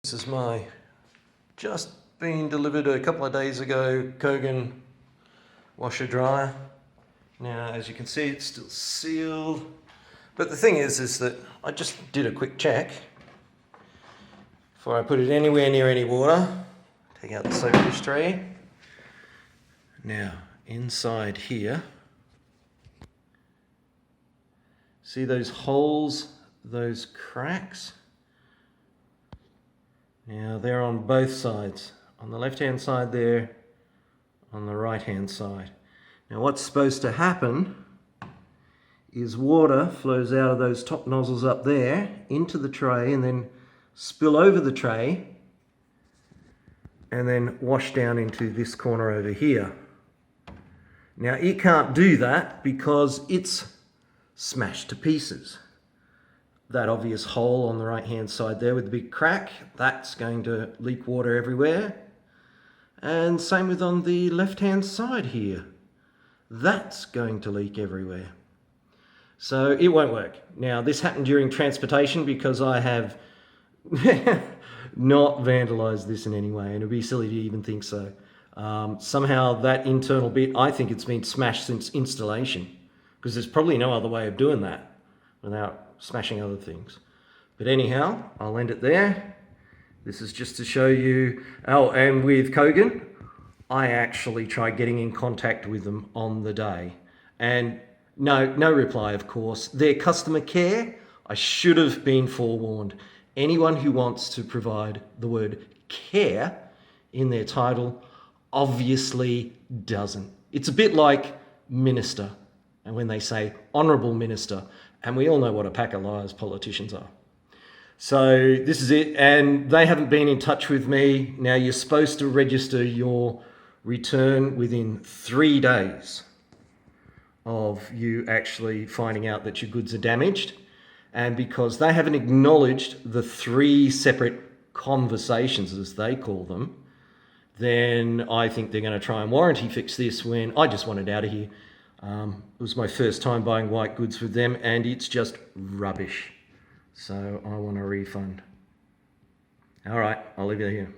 This is my just been delivered a couple of days ago Kogan washer dryer. Now, as you can see, it's still sealed, but the thing is that I just did a quick check before I put it anywhere near any water. Take out the soap dish tray. Now, inside here, see those holes, those cracks? Now they're on both sides, on the left hand side there, on the right hand side. Now what's supposed to happen is water flows out of those top nozzles up there into the tray and then spill over the tray and then wash down into this corner over here. Now it can't do that because it's smashed to pieces. That obvious hole on the right hand side there with the big crack, that's going to leak water everywhere. And same with on the left hand side here. That's going to leak everywhere. So it won't work. Now this happened during transportation because I have not vandalized this in any way, and it'd be silly to even think so. Somehow that internal bit, I think it's been smashed since installation, because there's probably no other way of doing that without smashing other things. But anyhow, I'll end it there. This is just to show you. Oh, and with Kogan, I actually tried getting in contact with them on the day, and no reply, of course. Their customer care, I should have been forewarned. Anyone who wants to provide the word care in their title obviously doesn't. It's a bit like minister, and when they say honourable minister, and we all know what a pack of liars politicians are. So this is it, and they haven't been in touch with me. Now you're supposed to register your return within 3 days of you actually finding out that your goods are damaged. And because they haven't acknowledged the 3 separate conversations, as they call them, then I think they're going to try and warranty fix this when I just want it out of here. It was my first time buying white goods with them, and it's just rubbish. So I want a refund. All right, I'll leave it here.